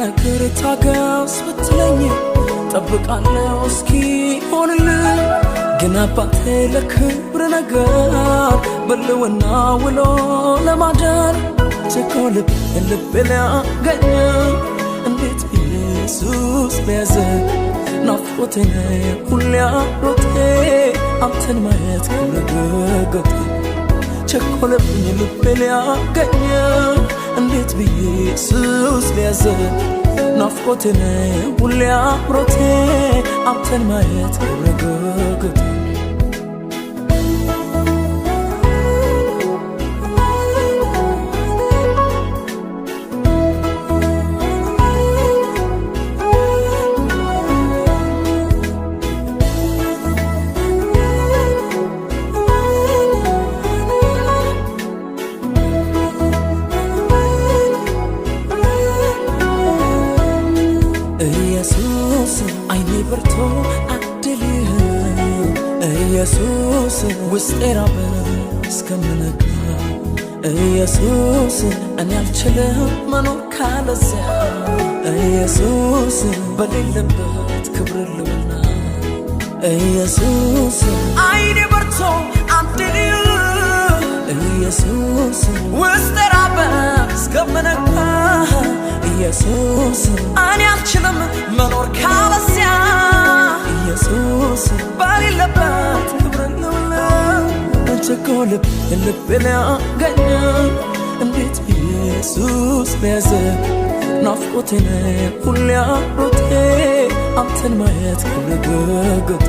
ነገር ታገስ ብትለኝ ጠብቃለሁ እስኪሆንልኝ ግን አባቴ ለክብር ነገር በልውና ውሎ ለማደር ቸኮልብ ልብ ሊያገኝ እንዴት ኢየሱስ በያዘ ናፍቆቴ ሁሌ አሮቴ አንተን ማየት ክብረገገቴ ቸኮለብኝ ልብ ሊያገኝ እንዴት ኢየሱስ በያዘ ናፍቆቴ ሁሌ አሮቴ አንተን ማየት ክብረገገቴ አይኔ በርቶ አድልህ ኢየሱስ ውስጤ ራበ እስከምነጋ ኢየሱስ እኔ አልችልም መኖር ካለዚያ ኢየሱስ በሌለበት ክብር ልውና ኢየሱስ አይኔ በርቶ አድልህ ኢየሱስ ውስጤ ራበ እስከምነጋ ኢየሱስ እኔ አልችልም መኖር ካለዚያ ኢየሱስ በሌለበት ክብር ልውና ቸኮልብ ልብ ሊያገኝ እንዴት ኢየሱስ በያዘ ናፍቆቴ ሁሌ አሮቴ አንተን ማየት ክብረገገቴ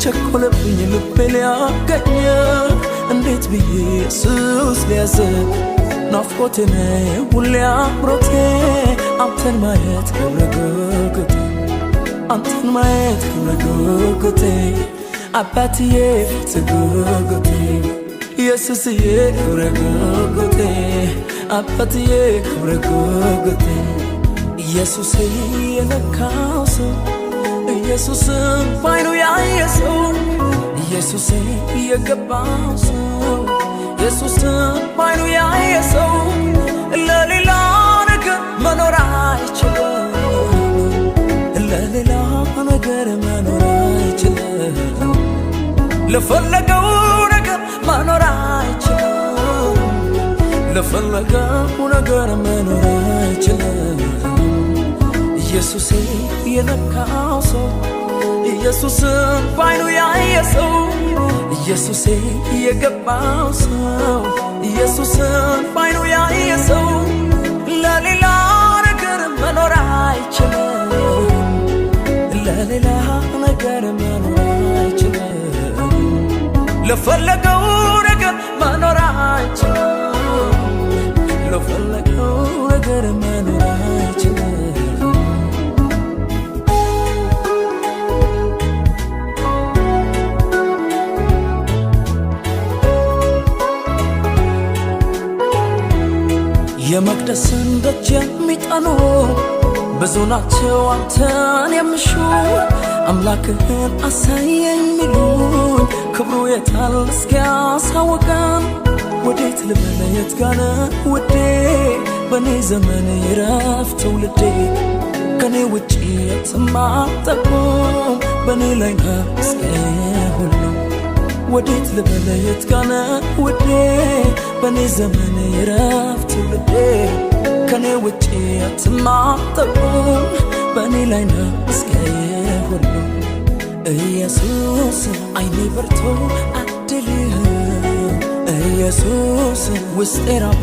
ቸኮለብኝ ልብ ሊያገኝ እንዴት ኢየሱስ በያዘ ናፍቆቴ ሁሌ አሮቴ አንተን ማየት ክብረገገቴ አንተን ማየት ክብረገገቴ አባትዬ ትገገቴ ኢየሱስዬ ክብረገገቴ አባትዬ ክብረገገቴ ኢየሱስ የነካው ሰው ኢየሱስን ባይኑ ያየ ሰው ኢየሱስ የገባው ሰው ኢየሱስን ባይኑ ያየ ሰው ለሌላ ነገር መኖር አይችልም ለሌላ ነገር መኖር አይችልም ለፈለገው ነገር መኖር አይችልም ለፈለገው ነገር መኖር አይችልም ኢየሱስ የነካው ሰው ኢየሱስን ባይኑ ያየ ሰው ኢየሱስ የገባው ሰው ኢየሱስን ባይኑ ያየ ሰው ለሌላ ነገር መኖር አይችልም ለሌላ ነገር መኖር አይችልም ለፈለገው ነገር መኖር አይችልም ለፈለገው ነገር መኖር አይችልም የመቅደስን ደጅ የሚጠኑ ብዙ ናቸው አንተን የሚሹ አምላክህን አሳየኝ ሚሉኝ ክብሩ የታል እስኪያሳውቀን ወዴት ልበል የት ጋር ውዴ በኔ ዘመን ይረፍ ትውልዴ ከኔ ውጪ የትም አትጠቁም በኔ ላይ ነው እስከ ሁሉ ወዴት ልበል የት ጋር ውዴ በኔ ዘመን ይረፍ ትውልዴ ከኔ ውጪ የትም አትጠቁም በኔ ላይ ነው እስከ ሁሉ ኢየሱስ አይኔ በርቶ አድልህ ኢየሱስ ውስጤ ራበ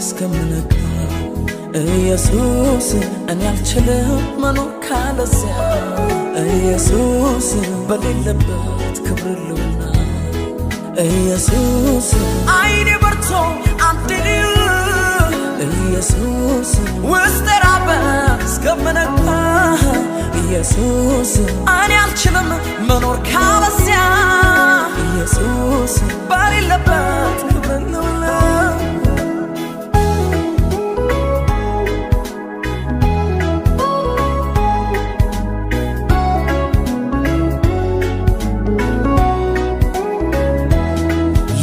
እስከምነጋ ኢየሱስ እኔ አልችልም መኖር ካለዚያ ኢየሱስ በሌለበት ክብር ልውና ኢየሱስ አይኔ በርቶ አድልህ ኢየሱስ ውስጤ ራበ እስከምነጋ ኢየሱስ እኔ አልችልም መኖር ካለዚያ ኢየሱስ በሌለበት ክብር ልውና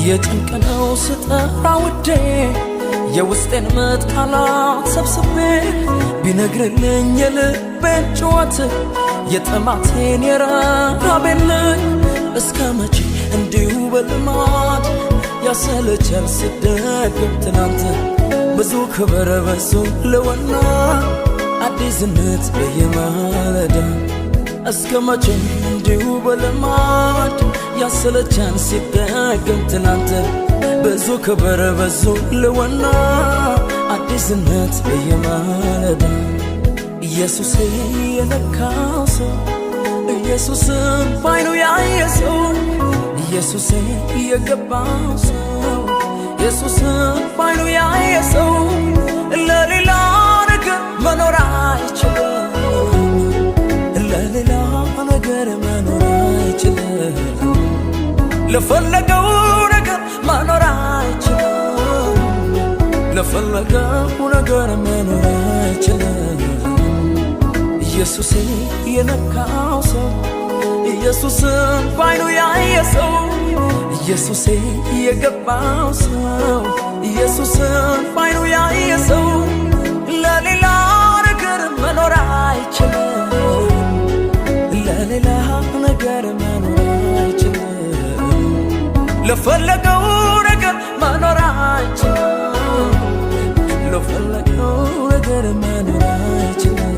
የጭንቅ ነው ስጠራ ውዴ የውስጤን ቃላት ሰብስቤ ቢነግርልኝ የልቤን ጩኸት የጥማቴን የረሃቤን እስከ መቼ እንዲሁ በልማድ ያሰለቻል ስደግም ትናንት ብዙ ክብር በሱ ለወና አዲስነት በየማለዳ እስከ መቼ እንዲሁ በልማድ ያሰለቻል ሲደግም ትናንት ብዙ ክብር በሱ ለወና አዲስነት በየማለዳ ኢየሱስ የነካው ሰው ኢየሱስን ባይኑ ያየ ሰው ኢየሱስን የገባው ሰው ኢየሱስን ባይኑ ያየ ሰው ለሌላ ነገር መኖር አይችልም ለሌላ ነገር መኖር አይችልም ለፈለገው ነገር መኖር አይችልም ለፈለገው ነገር መኖር አይችልም ኢየሱስ የነካው ሰው ኢየሱስን ባይኑ ያየ ሰው ኢየሱስ የገባው ሰው ኢየሱስን ባይኑ ያየ ሰው ለሌላ ነገር መኖር አይችልም ለሌላ ነገር መኖር አይችልም ለፈለገው ነገር መኖር አይችልም ለፈለገው ነገር መኖር አይችልም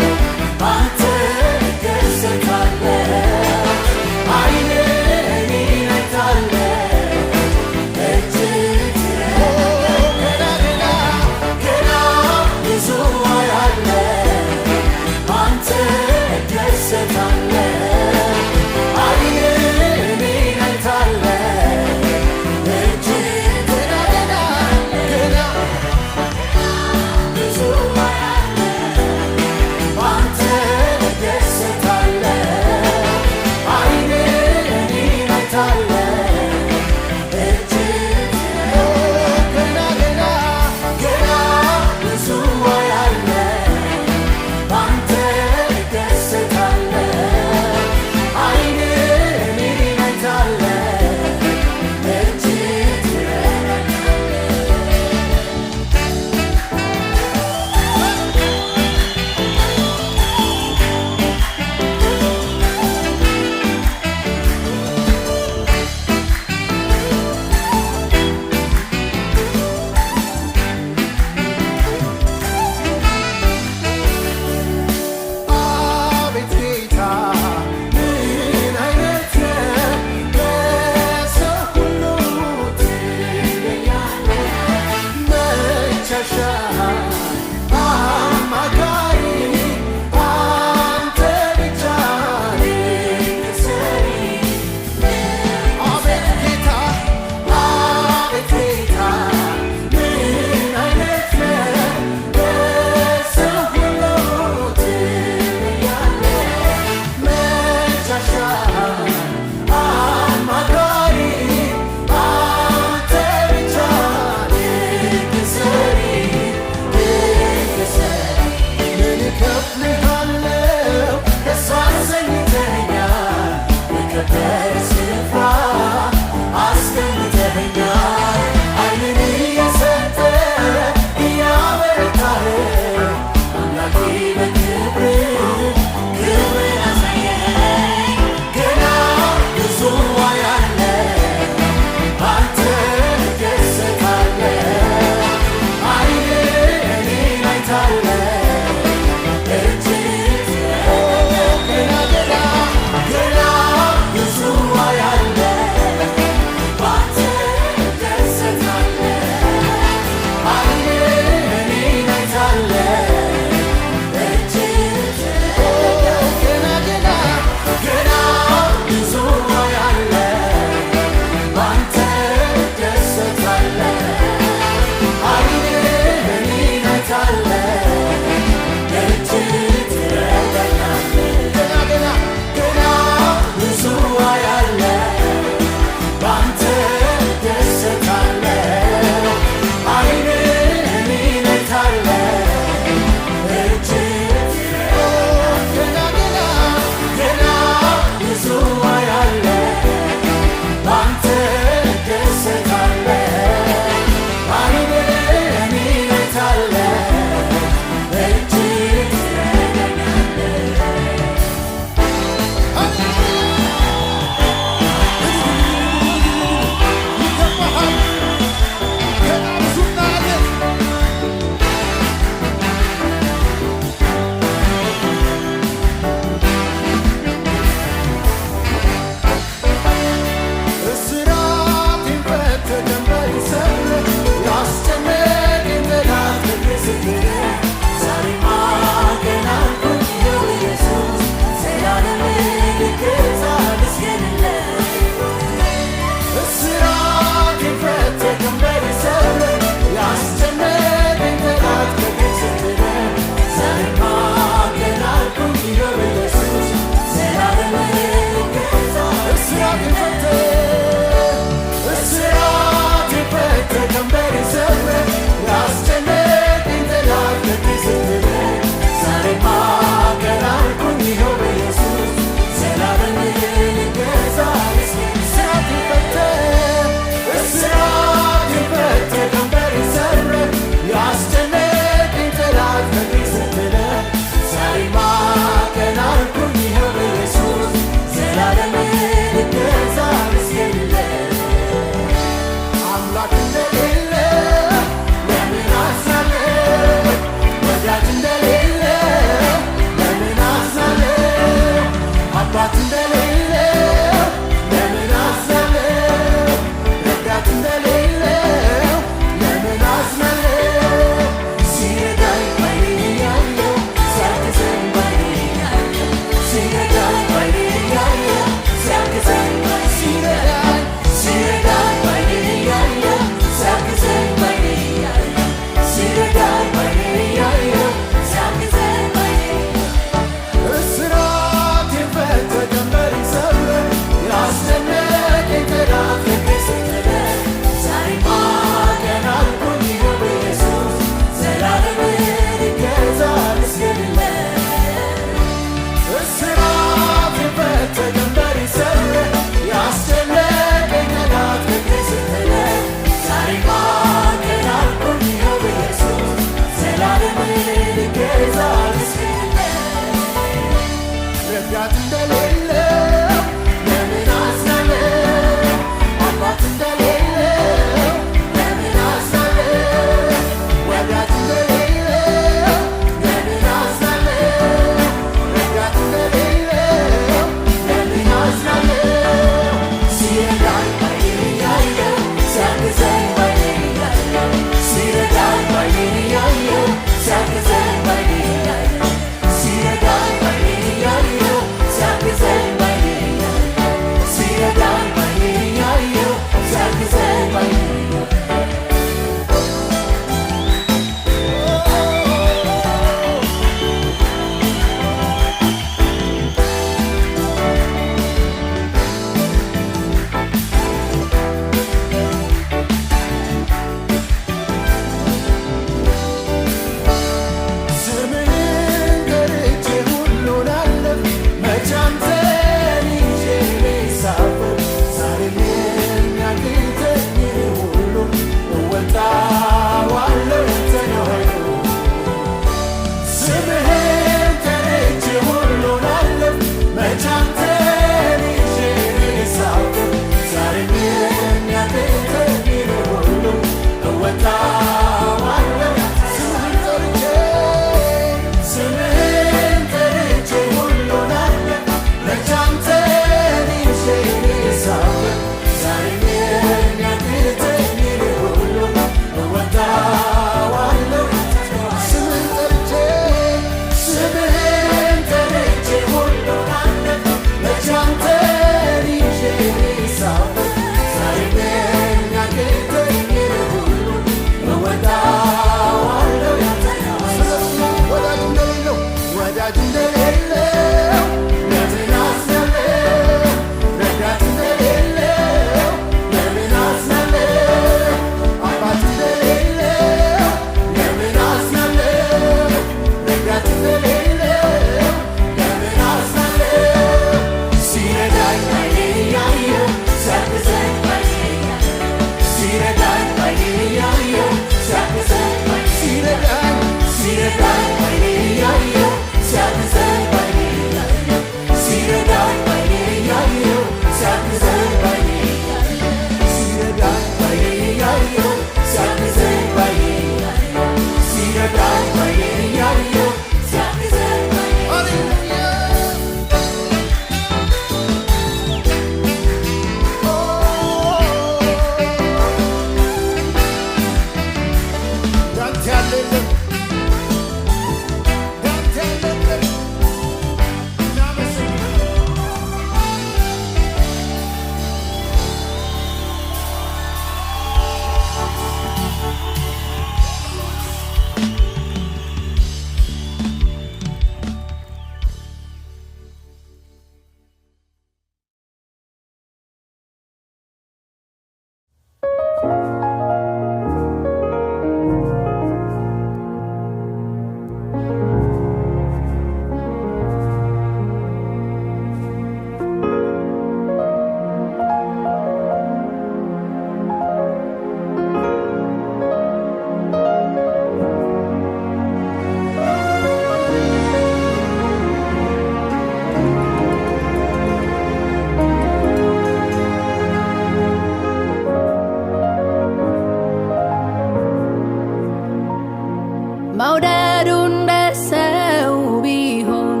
መውደዱ እንደ ሰው ቢሆን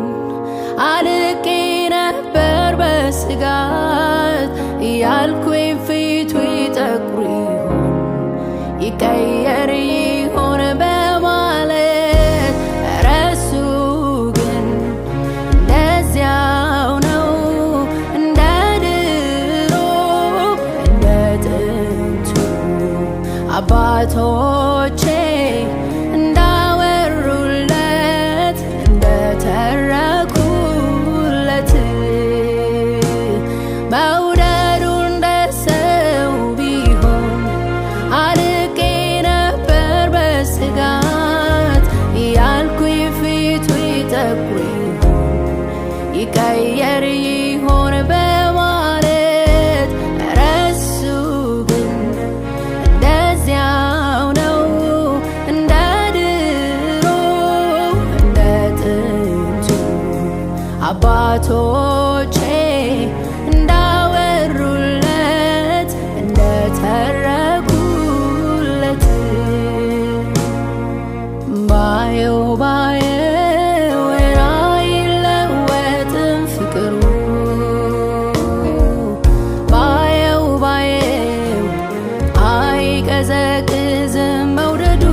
አልቄ ነበር በስጋት እያልኩኝ ፊቱ ይጠቁር ይሆን ይቀየር ይሆን በማለት ረሱ ግን እንደዚያው ነው እንደ ድሮ እንደ ጥንቱ አባቶቼ መውደዱ እንደ ሰው ቢሆን አልቄ ነበር በስጋት እያልኩኝ ፊቱ ይጠቁር ይሆን ይቀየር ይሆን በማለት ረሱ ግን እንደዚያው ነው እንደ ድሮ እንደ ጥንቱ አባቶቼ እንዳወሩለት እንደተረኩለት ባየው ባየው አይለወጥም ፍቅሩ ባየው ባየው አይቀዘቅዝም መውደዱ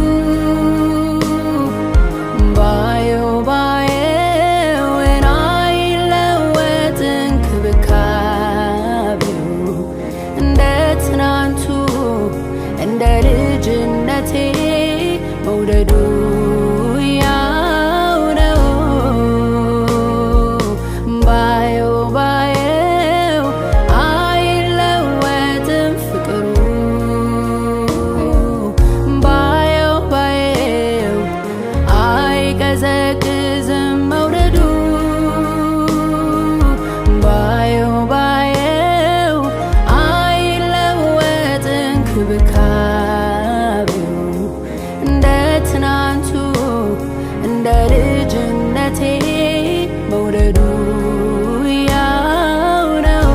ባየው ባየው አይለወጥም እንክብካቤው እንደ ትናንቱ እንደ ልጅነቴ መውደዱ ያው ነው ባየው ባየው አይለወጥም ፍቅሩ ባየው ባየው አይቀዘቅዝም መውደዱ ባየው ባየው አይለወጥም እንክብካቤው እንደ ትናንቱ እንደ ልጅነቴ መውደዱ ያው ነው።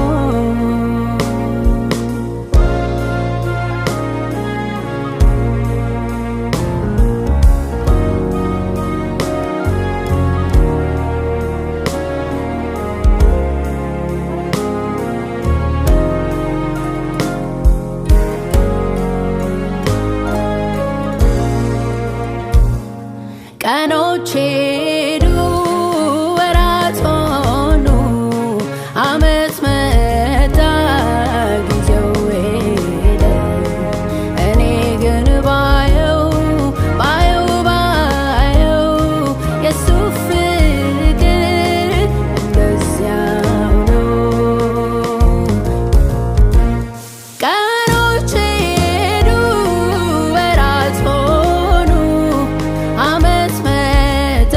ቀኖች ሄዱ ወራት ሆኑ ዓመት መጣ ጊዜው ሄደ እኔ ግን ባየው ባየው ባየው የሱ ፍቅር እንደዚያው ነው። ቀኖች ሄዱ ወራት ሆኑ ዓመት መጣ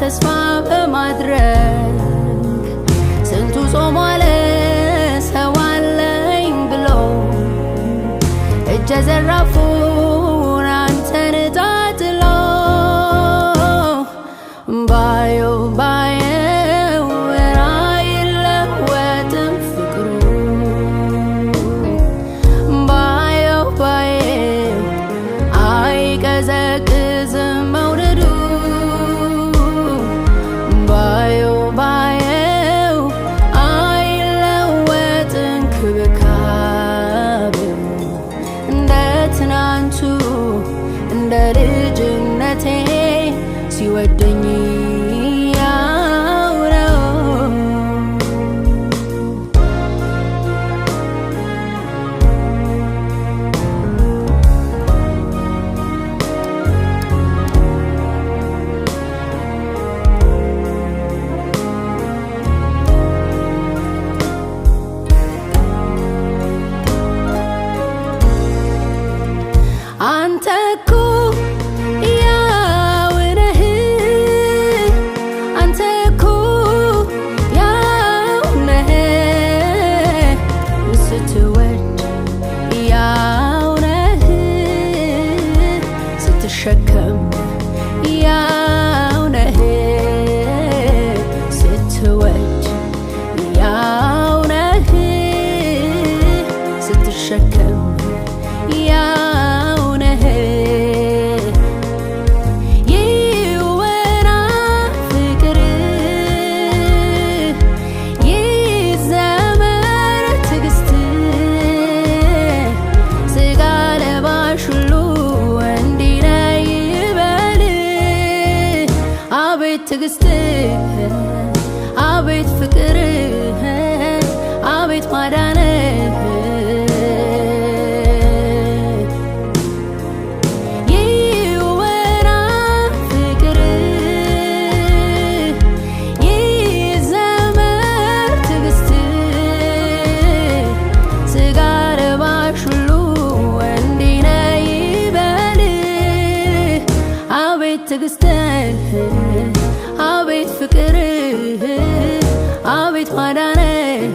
ተስፋ በማድረግ ስንቱ ጾም ዋለ ሰው አለኝ ብሎ እጀ ዘራፉን አንተን ታጥሎ ባየው አይለወጥም ፍቅሩ ባየው አይቀዘቅዝም መውደዱ ባየው አይለወጥም ክብካቤው እንደ ትናንቱ እንደ ልጅነቴ ሲወደኝ ያው ነው። አንተ እኮ ስትሸከም ያው ነህ ስትወድ ያው ነህ ስትሸከም ያው ነህ ይወራ ፍቅር ይዘመር ትዕግስት ስጋ ለባሽ ሁሉ አቤት ትዕግስትህ አቤት ፍቅርህ አቤት ማዳንህ ይወራ ፍቅርህ ይዘመር ትዕግስትህ ስጋ ለባሽ ሁሉ እንዲህ ነው ይበልህ አቤት ትዕግስትህ አቤት ፍቅርህ አቤት ማዳንህ